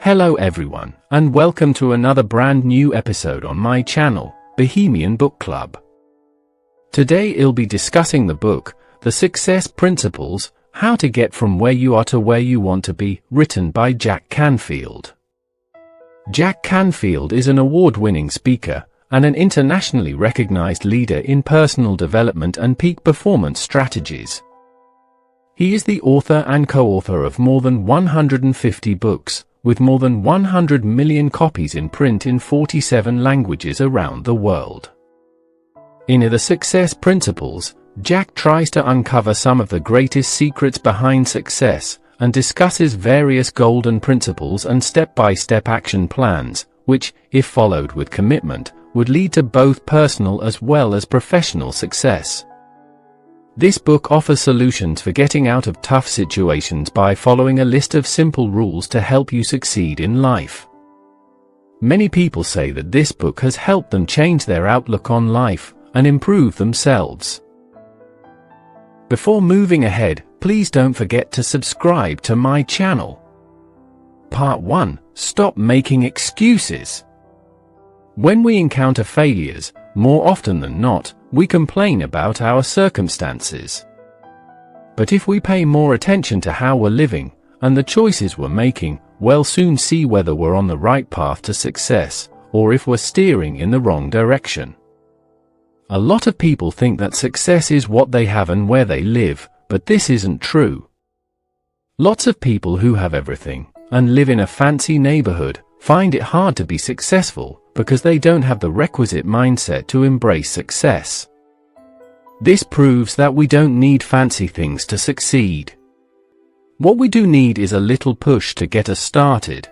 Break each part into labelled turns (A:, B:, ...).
A: Hello everyone, and welcome to another brand new episode on my channel, Bohemian BookClub. Today I'll be discussing the book, The Success Principles, How to Get From Where You Are to Where You Want to Be, written by Jack Canfield. Jack Canfield is an award-winning speaker and an internationally recognized leader in personal development and peak performance strategies. He is the author and co-author of more than 150 books, with more than 100 million copies in print in 47 languages around the world. In The Success Principles, Jack tries to uncover some of the greatest secrets behind success and discusses various golden principles and step-by-step action plans, which, if followed with commitment, would lead to both personal as well as professional success. This book offers solutions for getting out of tough situations by following a list of simple rules to help you succeed in life. Many people say that this book has helped them change their outlook on life and improve themselves. Before moving ahead, please don't forget to subscribe to my channel. Part 1. Stop making excuses. When we encounter failures, more often than not, we complain about our circumstances. But if we pay more attention to how we're living, and the choices we're making, we'll soon see whether we're on the right path to success, or if we're steering in the wrong direction. A lot of people think that success is what they have and where they live, but this isn't true. Lots of people who have everything, and live in a fancy neighborhood, find it hard to be successful, because they don't have the requisite mindset to embrace success. This proves that we don't need fancy things to succeed. What we do need is a little push to get us started.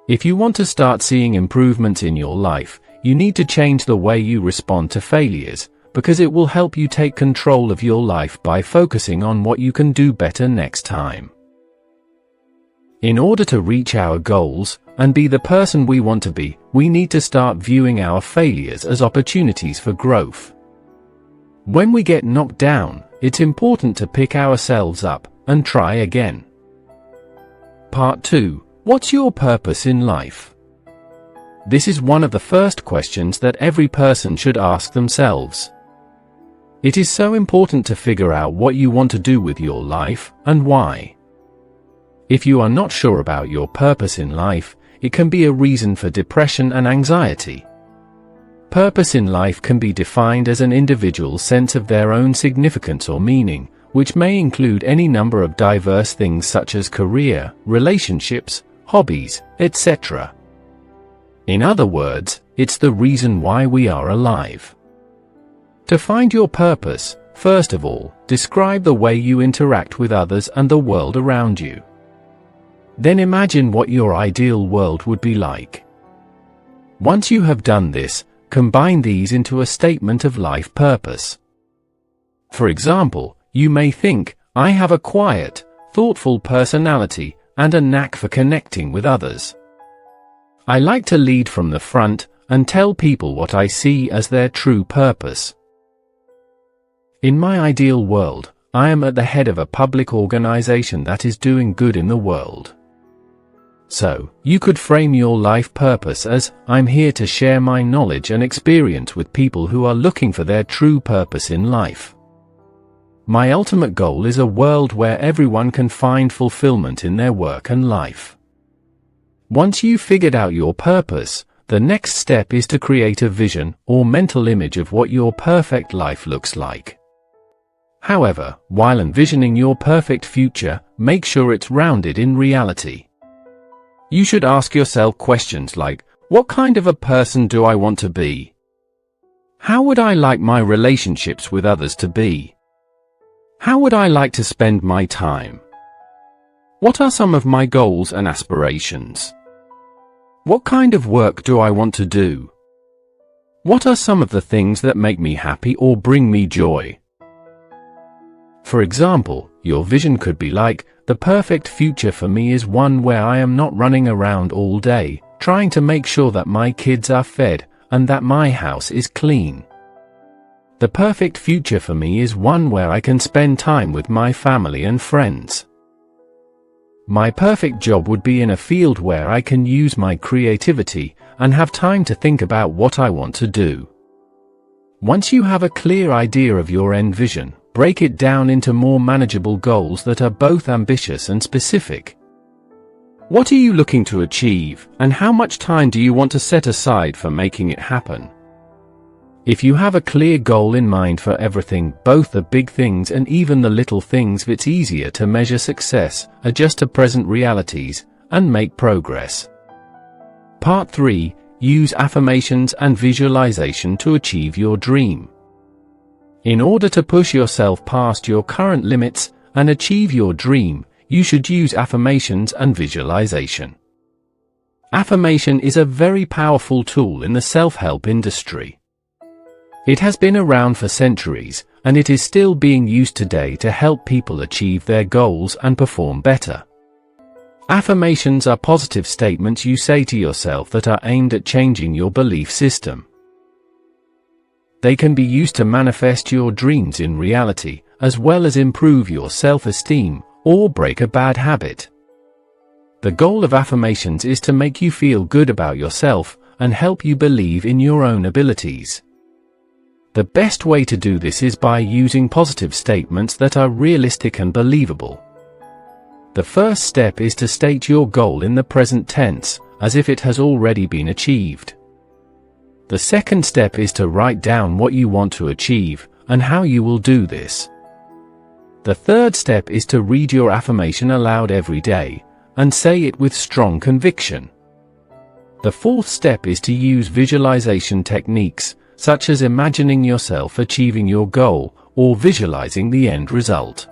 A: If you want to start seeing improvements in your life, you need to change the way you respond to failures, because it will help you take control of your life by focusing on what you can do better next time. In order to reach our goals and be the person we want to be, we need to start viewing our failures as opportunities for growth. When we get knocked down, it's important to pick ourselves up and try again. Part 2. What's your purpose in life? This is one of the first questions that every person should ask themselves. It is so important to figure out what you want to do with your life and why. If you are not sure about your purpose in life, it can be a reason for depression and anxiety. Purpose in life can be defined as an individual's sense of their own significance or meaning, which may include any number of diverse things such as career, relationships, hobbies, etc. In other words, it's the reason why we are alive. To find your purpose, first of all, describe the way you interact with others and the world around you. Then imagine what your ideal world would be like. Once you have done this, combine these into a statement of life purpose. For example, you may think, I have a quiet, thoughtful personality and a knack for connecting with others. I like to lead from the front and tell people what I see as their true purpose. In my ideal world, I am at the head of a public organization that is doing good in the world. So, you could frame your life purpose as, I'm here to share my knowledge and experience with people who are looking for their true purpose in life. My ultimate goal is a world where everyone can find fulfillment in their work and life. Once you've figured out your purpose, the next step is to create a vision or mental image of what your perfect life looks like. However, while envisioning your perfect future, make sure it's rounded in reality. You should ask yourself questions like, what kind of a person do I want to be? How would I like my relationships with others to be? How would I like to spend my time? What are some of my goals and aspirations? What kind of work do I want to do? What are some of the things that make me happy or bring me joy? For example, your vision could be like, the perfect future for me is one where I am not running around all day, trying to make sure that my kids are fed, and that my house is clean. The perfect future for me is one where I can spend time with my family and friends. My perfect job would be in a field where I can use my creativity and have time to think about what I want to do. Once you have a clear idea of your end vision, break it down into more manageable goals that are both ambitious and specific. What are you looking to achieve, and how much time do you want to set aside for making it happen? If you have a clear goal in mind for everything, both the big things and even the little things, it's easier to measure success, adjust to present realities, and make progress. Part 3. Use affirmations and visualization to achieve your dream. In order to push yourself past your current limits and achieve your dream, you should use affirmations and visualization. Affirmation is a very powerful tool in the self-help industry. It has been around for centuries, and it is still being used today to help people achieve their goals and perform better. Affirmations are positive statements you say to yourself that are aimed at changing your belief system. They can be used to manifest your dreams in reality, as well as improve your self-esteem, or break a bad habit. The goal of affirmations is to make you feel good about yourself, and help you believe in your own abilities. The best way to do this is by using positive statements that are realistic and believable. The first step is to state your goal in the present tense, as if it has already been achieved. The second step is to write down what you want to achieve, and how you will do this. The third step is to read your affirmation aloud every day, and say it with strong conviction. The fourth step is to use visualization techniques, such as imagining yourself achieving your goal, or visualizing the end result.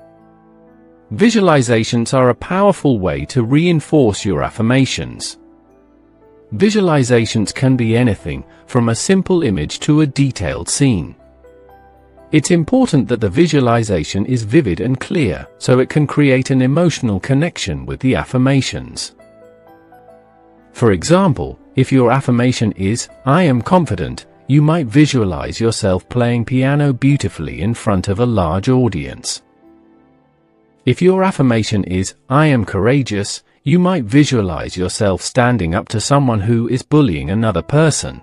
A: Visualizations are a powerful way to reinforce your affirmations. Visualizations can be anything, from a simple image to a detailed scene. It's important that the visualization is vivid and clear, so it can create an emotional connection with the affirmations. For example, if your affirmation is, "I am confident," you might visualize yourself playing piano beautifully in front of a large audience. If your affirmation is, "I am courageous," you might visualize yourself standing up to someone who is bullying another person.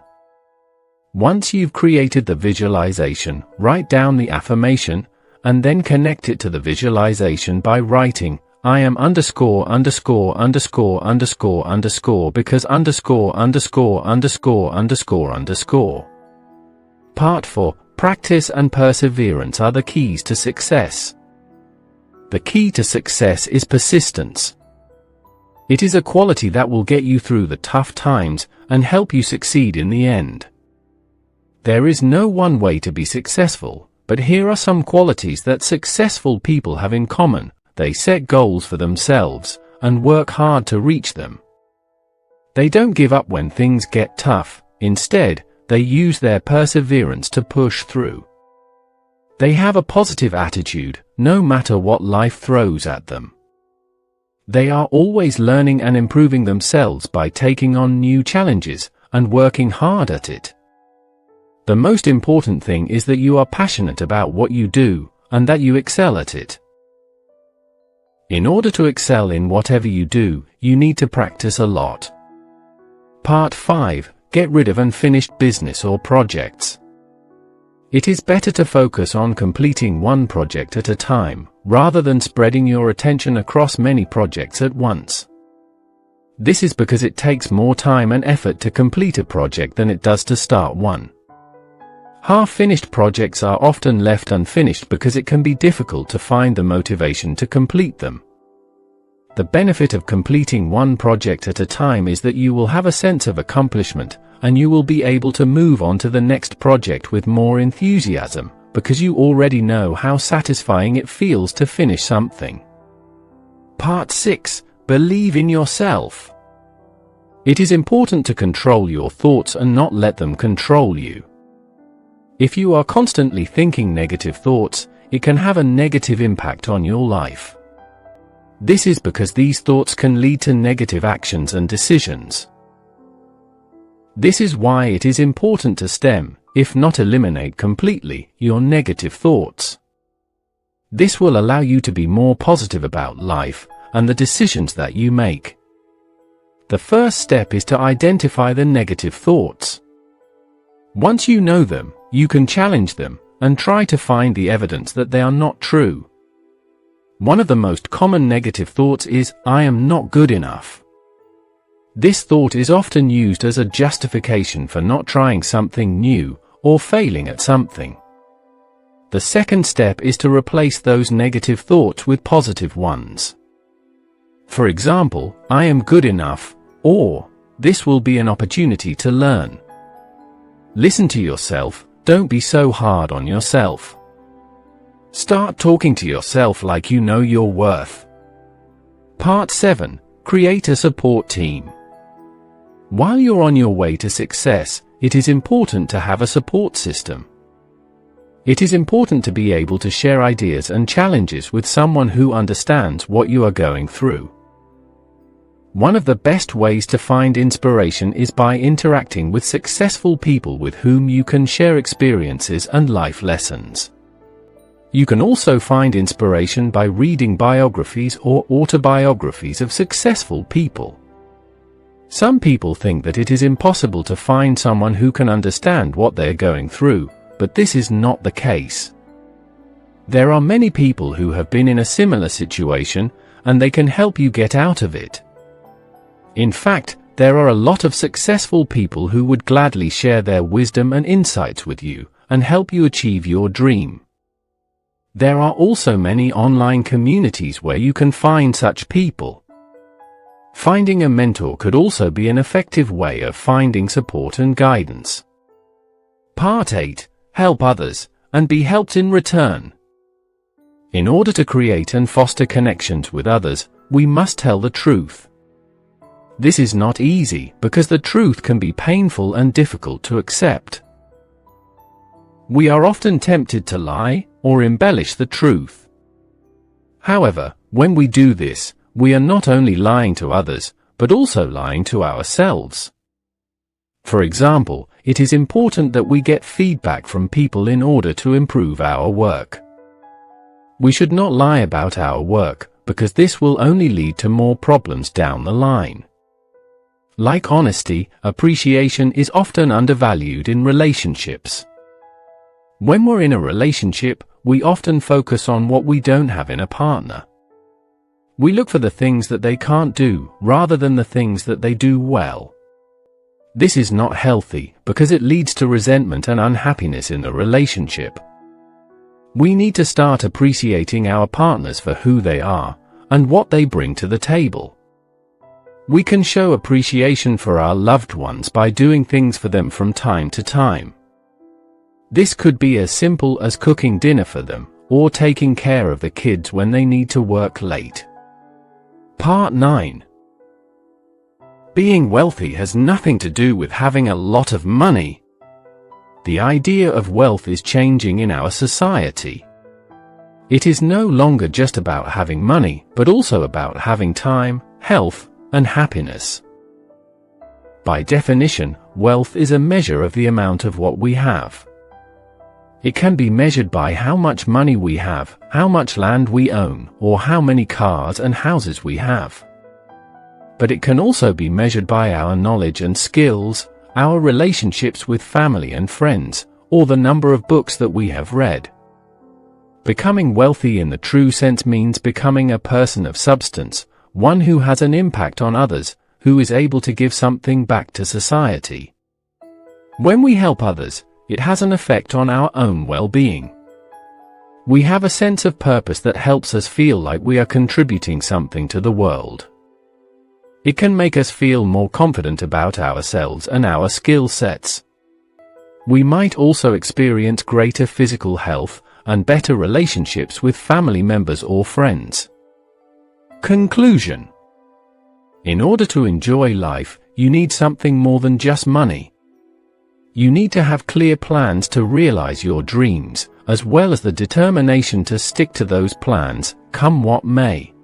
A: Once you've created the visualization, write down the affirmation, and then connect it to the visualization by writing, "I am underscore underscore underscore underscore underscore because underscore underscore underscore underscore underscore." Part 4. Practice and perseverance are the keys to success. The key to success is persistence. It is a quality that will get you through the tough times and help you succeed in the end. There is no one way to be successful, but here are some qualities that successful people have in common. They set goals for themselves and work hard to reach them. They don't give up when things get tough. Instead, they use their perseverance to push through. They have a positive attitude, no matter what life throws at them. They are always learning and improving themselves by taking on new challenges and working hard at it. The most important thing is that you are passionate about what you do, and that you excel at it. In order to excel in whatever you do, you need to practice a lot. Part 5. Get rid of unfinished business or projects. It is better to focus on completing one project at a time, rather than spreading your attention across many projects at once. This is because it takes more time and effort to complete a project than it does to start one. Half-finished projects are often left unfinished because it can be difficult to find the motivation to complete them. The benefit of completing one project at a time is that you will have a sense of accomplishment, and you will be able to move on to the next project with more enthusiasm, because you already know how satisfying it feels to finish something. Part 6. Believe in yourself. It is important to control your thoughts and not let them control you. If you are constantly thinking negative thoughts, it can have a negative impact on your life. This is because these thoughts can lead to negative actions and decisions. This is why it is important to stem, if not eliminate completely, your negative thoughts. This will allow you to be more positive about life, and the decisions that you make. The first step is to identify the negative thoughts. Once you know them, you can challenge them and try to find the evidence that they are not true. One of the most common negative thoughts is, "I am not good enough." This thought is often used as a justification for not trying something new or failing at something. The second step is to replace those negative thoughts with positive ones. For example, "I am good enough," or "This will be an opportunity to learn." Listen to yourself, don't be so hard on yourself. Start talking to yourself like you know your worth. Part 7. Create a support team. While you're on your way to success, it is important to have a support system. It is important to be able to share ideas and challenges with someone who understands what you are going through. One of the best ways to find inspiration is by interacting with successful people with whom you can share experiences and life lessons. You can also find inspiration by reading biographies or autobiographies of successful people. Some people think that it is impossible to find someone who can understand what they're going through, but this is not the case. There are many people who have been in a similar situation, and they can help you get out of it. In fact, there are a lot of successful people who would gladly share their wisdom and insights with you, and help you achieve your dream. There are also many online communities where you can find such people. Finding a mentor could also be an effective way of finding support and guidance. Part 8. Help others, and be helped in return. In order to create and foster connections with others, we must tell the truth. This is not easy, because the truth can be painful and difficult to accept. We are often tempted to lie, or embellish the truth. However, when we do this, we are not only lying to others, but also lying to ourselves. For example, it is important that we get feedback from people in order to improve our work. We should not lie about our work, because this will only lead to more problems down the line. Like honesty, appreciation is often undervalued in relationships. When we're in a relationship, we often focus on what we don't have in a partner. We look for the things that they can't do, rather than the things that they do well. This is not healthy, because it leads to resentment and unhappiness in the relationship. We need to start appreciating our partners for who they are, and what they bring to the table. We can show appreciation for our loved ones by doing things for them from time to time. This could be as simple as cooking dinner for them, or taking care of the kids when they need to work late. Part 9. Being wealthy has nothing to do with having a lot of money. The idea of wealth is changing in our society. It is no longer just about having money, but also about having time, health, and happiness. By definition, wealth is a measure of the amount of what we have. It can be measured by how much money we have, how much land we own, or how many cars and houses we have. But it can also be measured by our knowledge and skills, our relationships with family and friends, or the number of books that we have read. Becoming wealthy in the true sense means becoming a person of substance, one who has an impact on others, who is able to give something back to society. When we help others, it has an effect on our own well-being. We have a sense of purpose that helps us feel like we are contributing something to the world. It can make us feel more confident about ourselves and our skill sets. We might also experience greater physical health and better relationships with family members or friends. Conclusion. In order to enjoy life, you need something more than just money. You need to have clear plans to realize your dreams, as well as the determination to stick to those plans, come what may.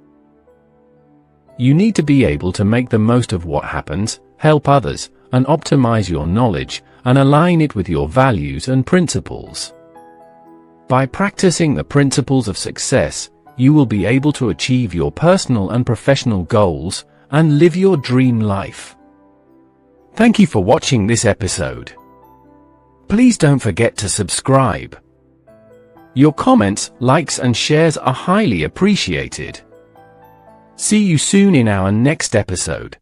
A: You need to be able to make the most of what happens, help others, and optimize your knowledge, and align it with your values and principles. By practicing the principles of success, you will be able to achieve your personal and professional goals and live your dream life. Thank you for watching this episode. Please don't forget to subscribe. Your comments, likes and shares are highly appreciated. See you soon in our next episode.